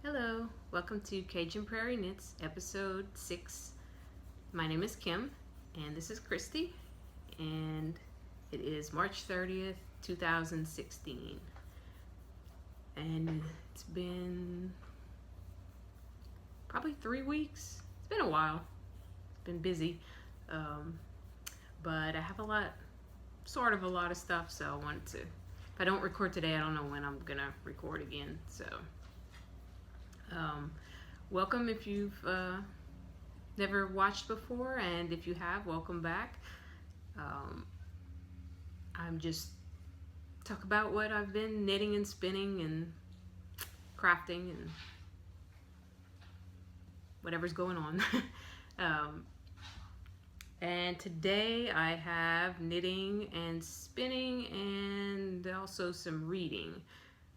Hello, welcome to Cajun Prairie Knits, episode 6. My name is Kim, and this is Christy, and it is March 30th, 2016. And it's been probably 3 weeks. It's been a while. It's been busy. But I have a lot of stuff, so I wanted to. If I don't record today, I don't know when I'm gonna record again, so. Welcome if you've never watched before, and if you have, welcome back. I'm just talk about what I've been knitting and spinning and crafting and whatever's going on. And today I have knitting and spinning and also some reading.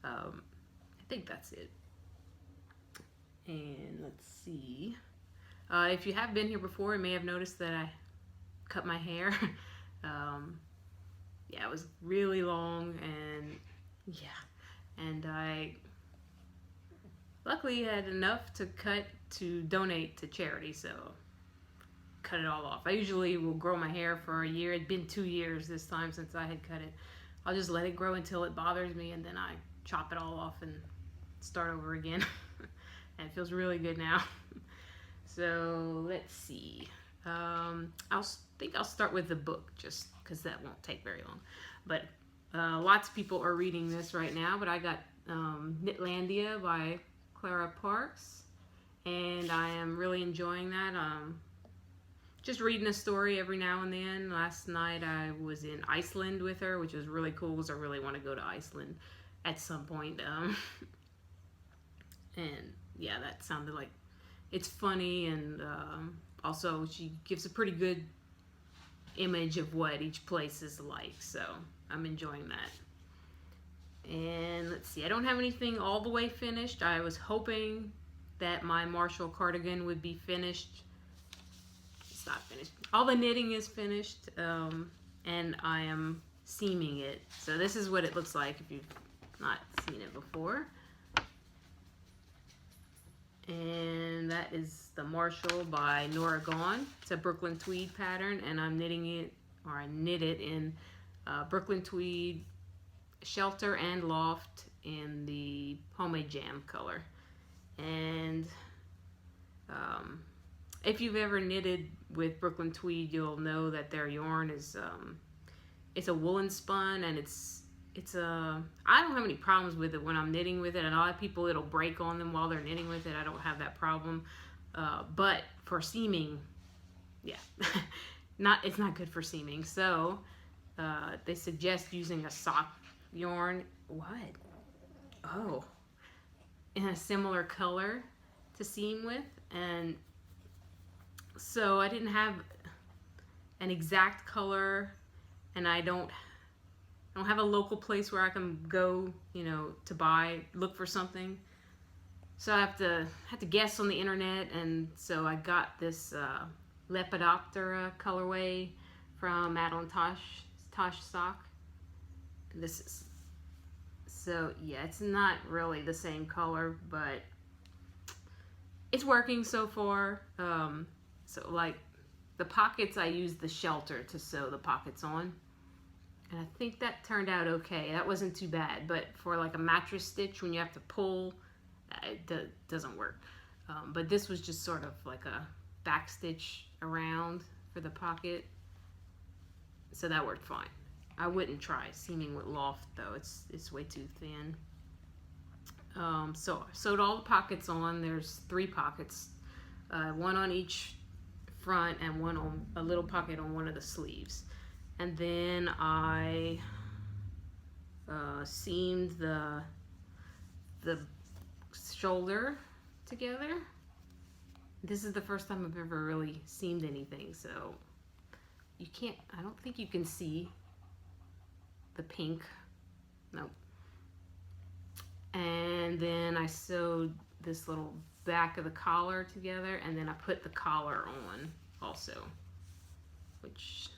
I think that's it. And let's see. If you have been here before, you may have noticed that I cut my hair. Yeah, it was really long, and I luckily had enough to cut to donate to charity, so cut it all off. I usually will grow my hair for a year. It'd been 2 years this time since I had cut it. I'll just let it grow until it bothers me, and then I chop it all off and start over again. And it feels really good now. So let's see. I think I'll start with the book just because that won't take very long. But lots of people are reading this right now. But I got Knitlandia by Clara Parks, and I am really enjoying that. Just reading a story every now and then. Last night I was in Iceland with her, which was really cool because I really want to go to Iceland at some point. And yeah, that sounded like it's funny, and also she gives a pretty good image of what each place is like, so I'm enjoying that. And let's see, I don't have anything all the way finished. I was hoping that my Marshall cardigan would be finished. It's not finished. All the knitting is finished, and I am seaming it. So this is what it looks like if you've not seen it before. And that is the Marshall by Nora Gaughan. It's a Brooklyn tweed pattern, and I'm knitting it, or I knit it in Brooklyn tweed, shelter and loft in the homemade jam color. And if you've ever knitted with Brooklyn tweed, you'll know that their yarn is it's a woolen spun, and I don't have any problems with it when I'm knitting with it. And a lot of people, it'll break on them while they're knitting with it. I don't have that problem. But for seaming, yeah, it's not good for seaming. So they suggest using a sock yarn. What? Oh, in a similar color to seam with. And so I didn't have an exact color, and I don't have a local place where I can go, to look for something. So I have to guess on the internet, and so I got this Lepidoptera colorway from Madeline Tosh Sock. This is, so yeah, it's not really the same color, but it's working so far. So like the pockets, I used the shelter to sew the pockets on. And I think that turned out okay. That wasn't too bad. But for like a mattress stitch, when you have to pull, it doesn't work. But this was just sort of like a back stitch around for the pocket. So that worked fine. I wouldn't try seaming with loft though. It's way too thin. So I sewed all the pockets on. There's 3 pockets. One on each front and one on a little pocket on one of the sleeves. And then I seamed the shoulder together. This is the first time I've ever really seamed anything, so I don't think you can see the pink. Nope. And then I sewed this little back of the collar together, and then I put the collar on also, which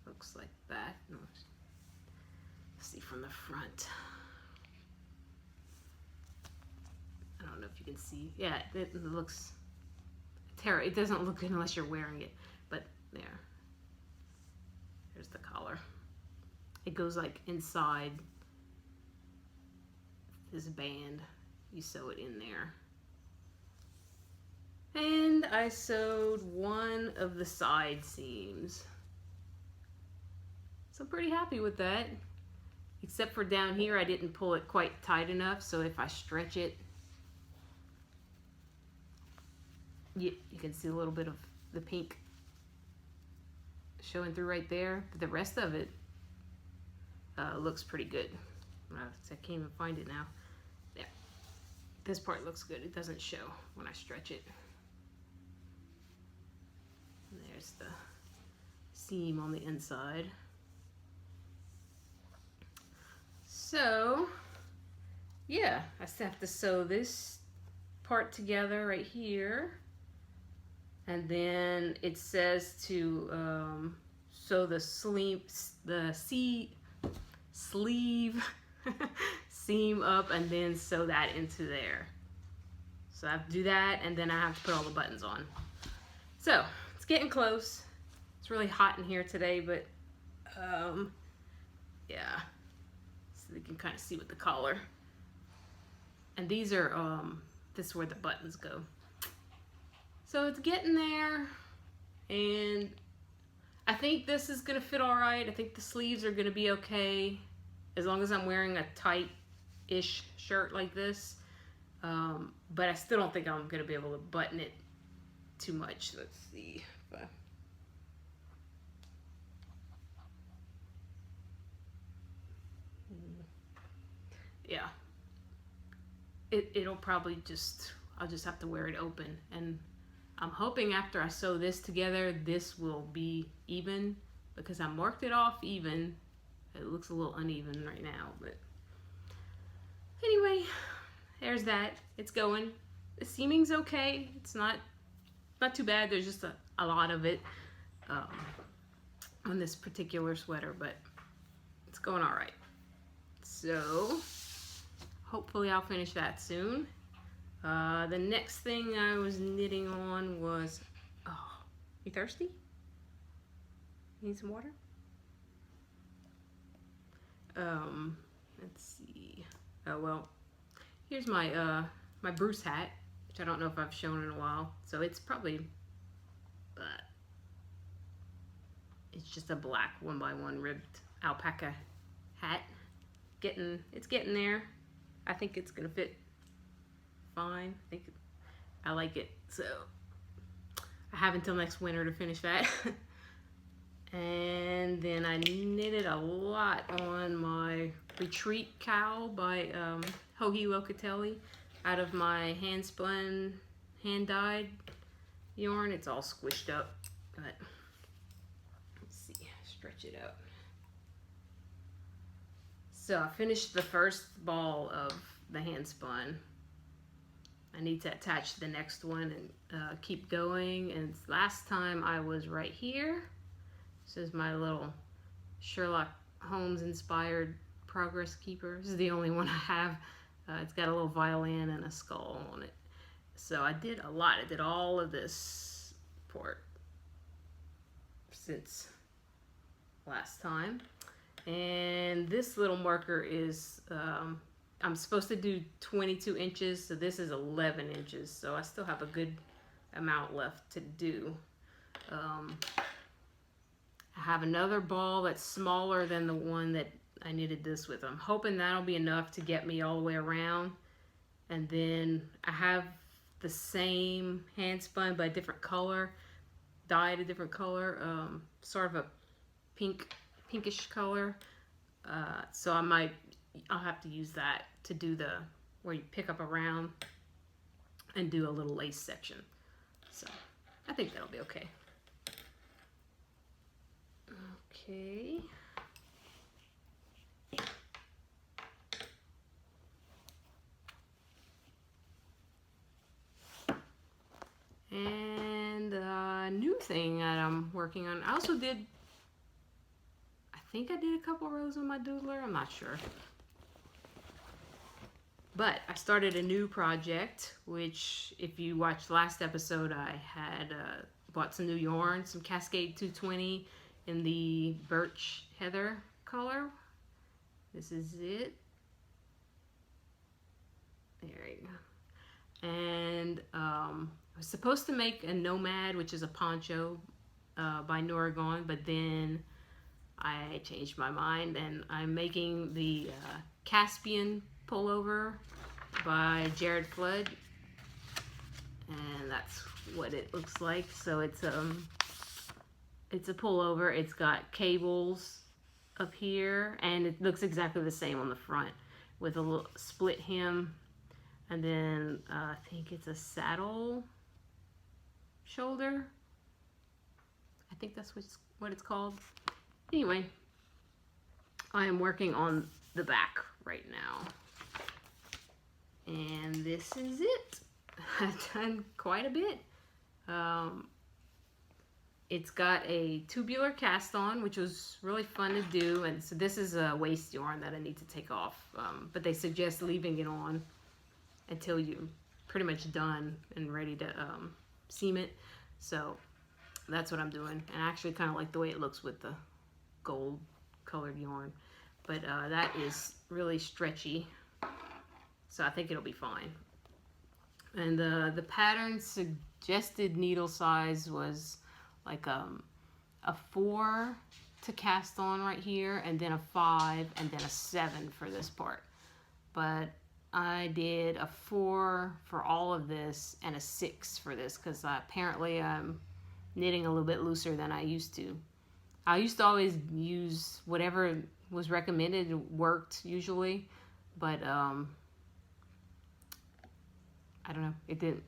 looks like that. Let's see from the front. I don't know if you can see. Yeah, it looks terrible. It doesn't look good unless you're wearing it. But there's the collar. It goes like inside this band. You sew it in there. And I sewed one of the side seams. So I'm pretty happy with that. Except for down here, I didn't pull it quite tight enough. So if I stretch it, you can see a little bit of the pink showing through right there. But the rest of it looks pretty good. I can't even find it now. There. This part looks good. It doesn't show when I stretch it. And there's the seam on the inside. So, yeah, I still have to sew this part together right here. And then it says to sew the sleeve seam up and then sew that into there. So I have to do that, and then I have to put all the buttons on. So it's getting close. It's really hot in here today, but yeah. So you can kind of see with the collar. And these are this is where the buttons go. So it's getting there, and I think this is gonna fit all right. I think the sleeves are gonna be okay as long as I'm wearing a tight-ish shirt like this. But I still don't think I'm gonna be able to button it too much. Let's see if I... Yeah. It'll probably I'll just have to wear it open, and I'm hoping after I sew this together, this will be even, because I marked it off even. It looks a little uneven right now, but anyway, there's that. It's going. The seaming's okay. It's not too bad. There's just a lot of it on this particular sweater, but it's going all right. So hopefully I'll finish that soon. The next thing I was knitting on was, oh, you thirsty? Need some water? Let's see. Oh, well, here's my, my Bruce hat, which I don't know if I've shown in a while. So it's probably, it's just a black 1x1 ribbed alpaca hat. It's getting there. I think it's gonna fit fine. I like it. So I have until next winter to finish that. And then I knitted a lot on my Retreat cowl by Hoagie Locatelli out of my hand spun, hand dyed yarn. It's all squished up, but let's see, stretch it out. So I finished the first ball of the hand spun. I need to attach the next one and keep going. And last time I was right here. This is my little Sherlock Holmes inspired progress keeper. This is the only one I have. It's got a little violin and a skull on it. So I did a lot. I did all of this part since last time. And this little marker is, I'm supposed to do 22 inches, so this is 11 inches. So I still have a good amount left to do. I have another ball that's smaller than the one that I knitted this with. I'm hoping that'll be enough to get me all the way around. And then I have the same hand spun but a different color, dyed a different color, sort of a pinkish color. So I'll have to use that to do the, where you pick up around and do a little lace section. So I think that'll be okay. Okay. And a new thing that I'm working on. I also did, I think I did a couple rows on my doodler. I'm not sure. But I started a new project, which if you watched last episode, I had bought some new yarn, some Cascade 220 in the Birch Heather color. This is it. There you go. And I was supposed to make a Nomad, which is a poncho by Noragon, but then I changed my mind and I'm making the Caspian pullover by Jared Flood, and that's what it looks like. So it's a pullover. It's got cables up here, and it looks exactly the same on the front with a little split hem, and then I think it's a saddle shoulder. I think that's what it's called. Anyway, I am working on the back right now. And this is it. I've done quite a bit. It's got a tubular cast on, which was really fun to do. And so this is a waste yarn that I need to take off. But they suggest leaving it on until you're pretty much done and ready to seam it. So that's what I'm doing. And I actually kind of like the way it looks with the gold colored yarn. But that is really stretchy. So I think it'll be fine. And the pattern suggested needle size was like a 4 to cast on right here, and then a 5, and then a 7 for this part. But I did a 4 for all of this and a 6 for this because apparently I'm knitting a little bit looser than I used to. I used to always use whatever was recommended. It worked usually, but I don't know, it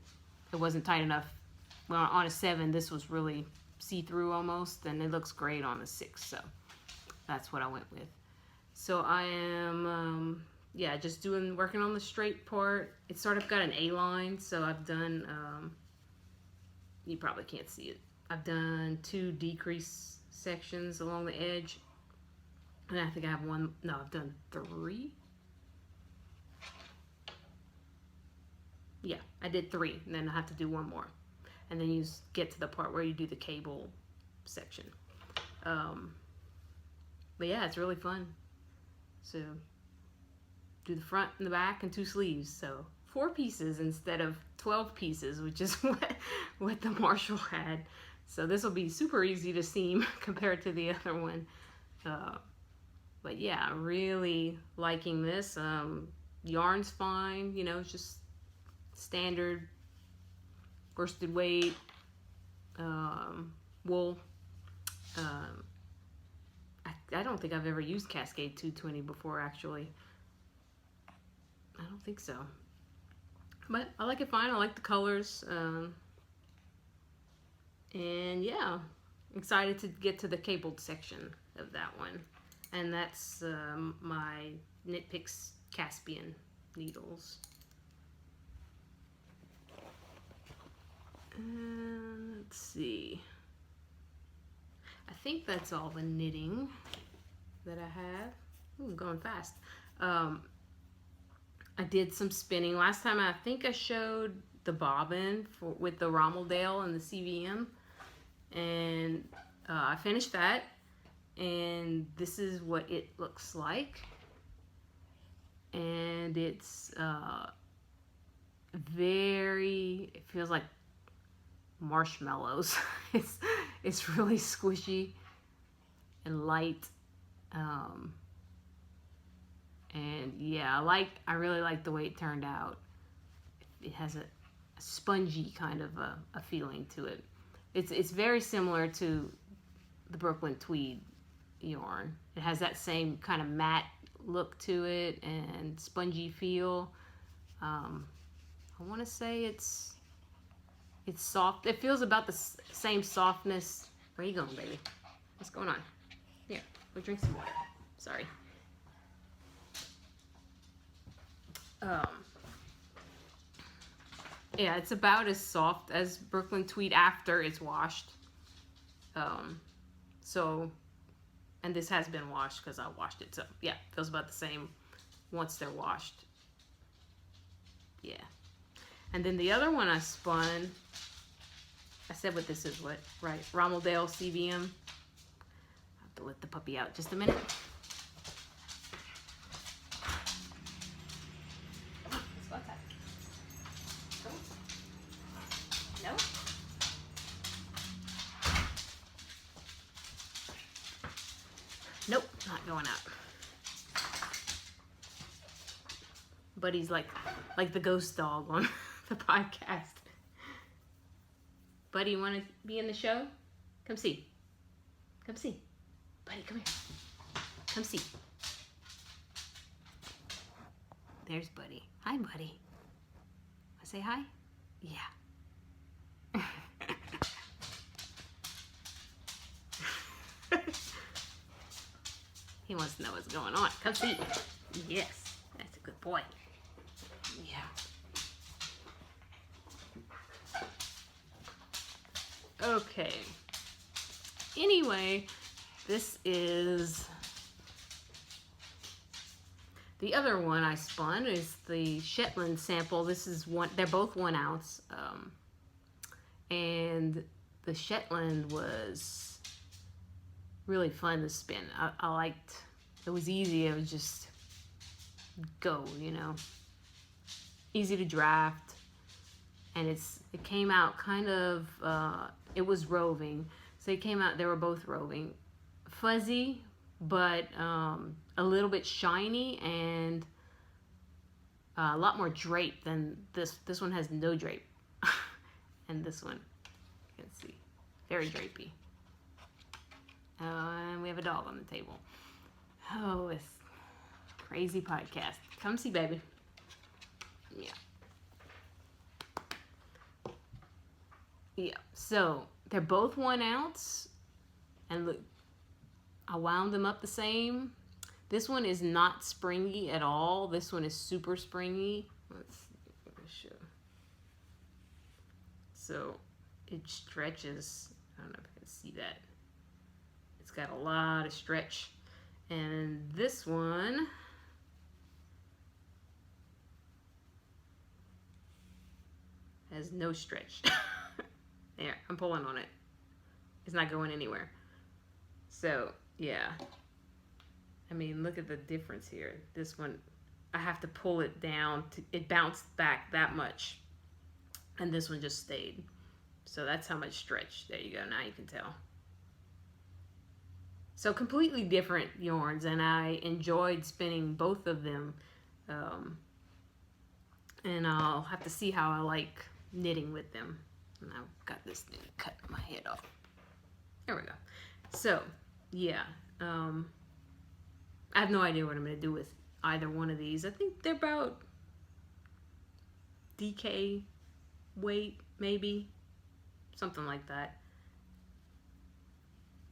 wasn't tight enough. Well, on a 7, this was really see-through almost, and it looks great on a 6, so that's what I went with. So I am, yeah, just working on the straight part. It's sort of got an A-line, so I've done, you probably can't see it. I've done 2 decrease sections along the edge, and I think I have one, no, I've done 3. Yeah, I did 3, and then I have to do 1 more. And then you get to the part where you do the cable section. But yeah, it's really fun. So, do the front and the back and 2 sleeves. So, 4 pieces instead of 12 pieces, which is what the Marshall had. So this will be super easy to seam compared to the other one. But yeah, really liking this. Yarn's fine, you know, it's just standard worsted weight wool. I don't think I've ever used Cascade 220 before, actually. I don't think so. But I like it fine. I like the colors. And yeah, excited to get to the cabled section of that one. And that's my Knit Picks Caspian needles. Let's see. I think that's all the knitting that I have. Ooh, I'm going fast. I did some spinning. Last time I think I showed the bobbin with the Rommeldale and the CVM. And I finished that. And this is what it looks like. And it's it feels like marshmallows. It's really squishy and light. And yeah, I really like the way it turned out. It has a spongy kind of a feeling to it. It's very similar to the Brooklyn Tweed yarn. It has that same kind of matte look to it and spongy feel. I want to say it's soft. It feels about the same softness. Where you going, baby? What's going on? Here, go drink some water. Sorry. Yeah, it's about as soft as Brooklyn Tweed after it's washed. So, and this has been washed because I washed it. So yeah, feels about the same once they're washed. Yeah. And then the other one I spun, I said what this is, what? Right. Rommel Dale CVM. I have to let the puppy out just a minute. Come on, let's go outside. Come on. No? Nope, not going out. Buddy's like the ghost dog on the podcast. Buddy, you want to be in the show? Come see. Come see. Buddy, come here. Come see. There's Buddy. Hi, Buddy. Want to say hi? Yeah. He wants to know what's going on. Come see. Yes, that's a good boy. Yeah. Okay. Anyway, this is the other one I spun is the Shetland sample. This is one. They're both 1 ounce, and the Shetland was really fun to spin. I liked. It was easy. It was just go, you know. Easy to draft, and it came out kind of. It was roving, so it came out. They were both roving, fuzzy, but a little bit shiny and a lot more drape than this. This one has no drape, and this one, you can see, very drapey. And we have a dog on the table. Oh, it's crazy podcast. Come see, baby. Yeah. Yeah. So they're both 1 ounce, and look, I wound them up the same. This one is not springy at all. This one is super springy. Let's show. So it stretches. I don't know if you can see that. It's got a lot of stretch. And this one has no stretch. There, I'm pulling on it. It's not going anywhere. So, yeah. I mean, look at the difference here. This one, I have to pull it down. It bounced back that much. And this one just stayed. So that's how much stretch. There you go. Now you can tell. So completely different yarns, and I enjoyed spinning both of them. And I'll have to see how I like knitting with them. And I've got this thing cut my head off. There we go. So, yeah. I have no idea what I'm going to do with either one of these. I think they're about DK weight, maybe. Something like that.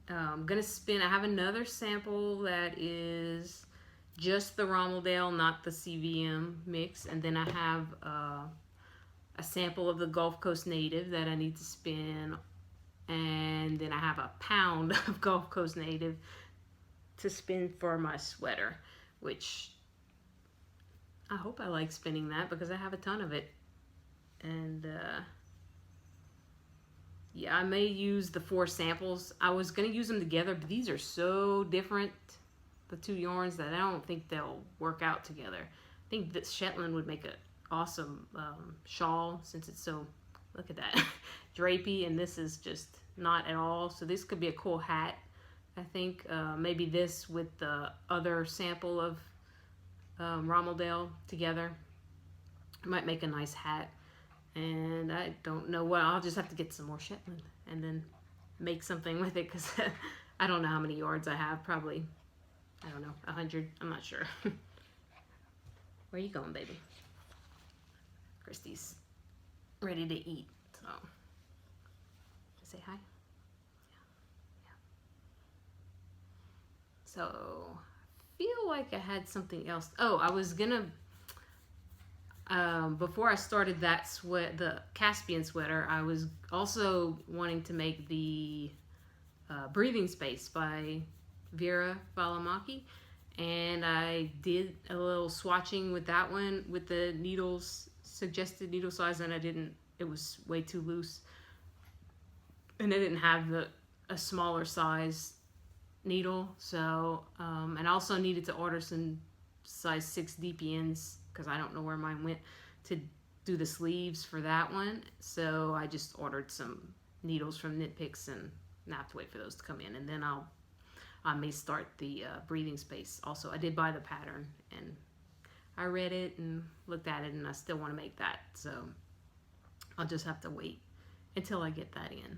I'm going to spin. I have another sample that is just the Rommel Dale, not the CVM mix. And then I have a sample of the Gulf Coast Native that I need to spin. And then I have a pound of Gulf Coast Native to spin for my sweater, which I hope I like spinning that because I have a ton of it. And yeah, I may use the 4 samples. I was going to use them together, but these are so different, the 2 yarns, that I don't think they'll work out together. I think that Shetland would make an awesome shawl, since it's so, look at that, drapey, and this is just not at all. So this could be a cool hat, I think. Maybe this with the other sample of Rommel Dale together. It might make a nice hat. And I don't know what, I'll just have to get some more Shetland and then make something with it, because I don't know how many yards I have. Probably, I don't know, 100. I'm not sure. Where are you going, baby? Christy's ready to eat. So, say hi. Yeah. So, I feel like I had something else. Oh, I was gonna. Before I started that the Caspian sweater, I was also wanting to make the Breathing Space by Vera Valimaki, and I did a little swatching with that one with the needles suggested needle size, and I didn't. It was way too loose, and I didn't have a smaller size needle. So and I also needed to order some size 6 DPNs because I don't know where mine went to do the sleeves for that one. So I just ordered some needles from Knit Picks, and now I have to wait for those to come in, and then I may start the breathing space. Also, I did buy the pattern, and I read it and looked at it, and I still want to make that. So I'll just have to wait until I get that in.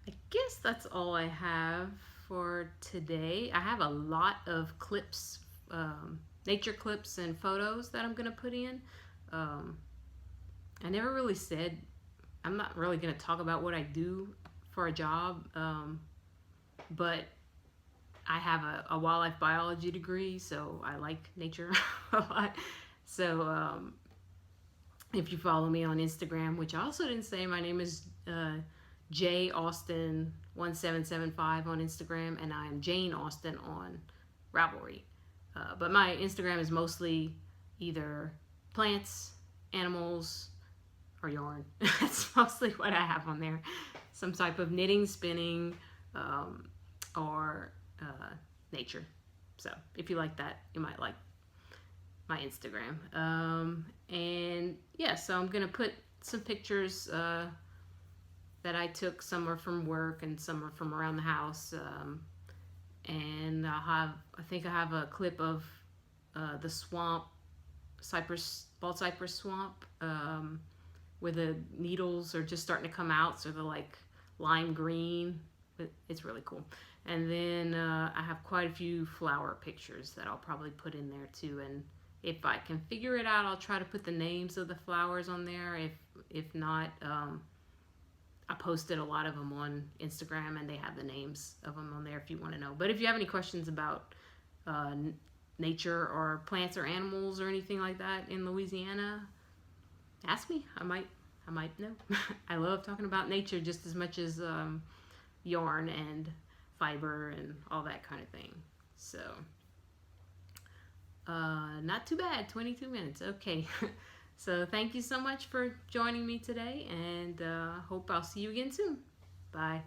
I guess that's all I have for today. I have a lot of clips, nature clips and photos that I'm going to put in. I never really said, I'm not really going to talk about what I do for a job, but I have a wildlife biology degree, so I like nature a lot. So if you follow me on Instagram, which I also didn't say, my name is jaustin1775 on Instagram, and I'm Jane Austen on Ravelry. But my Instagram is mostly either plants, animals, or yarn. That's mostly what I have on there. Some type of knitting, spinning, or nature. So if you like that, you might like my Instagram. And yeah, so I'm gonna put some pictures that I took. Some are from work and some are from around the house. And I think I have a clip of the swamp, bald cypress swamp, where the needles are just starting to come out, so they're like lime green. It's really cool. And then I have quite a few flower pictures that I'll probably put in there too. And if I can figure it out, I'll try to put the names of the flowers on there. If not, I posted a lot of them on Instagram, and they have the names of them on there if you want to know. But if you have any questions about nature or plants or animals or anything like that in Louisiana, ask me. I might know. I love talking about nature just as much as yarn and fiber and all that kind of thing. So not too bad, 22 minutes. Okay. So thank you so much for joining me today, and hope I'll see you again soon. Bye.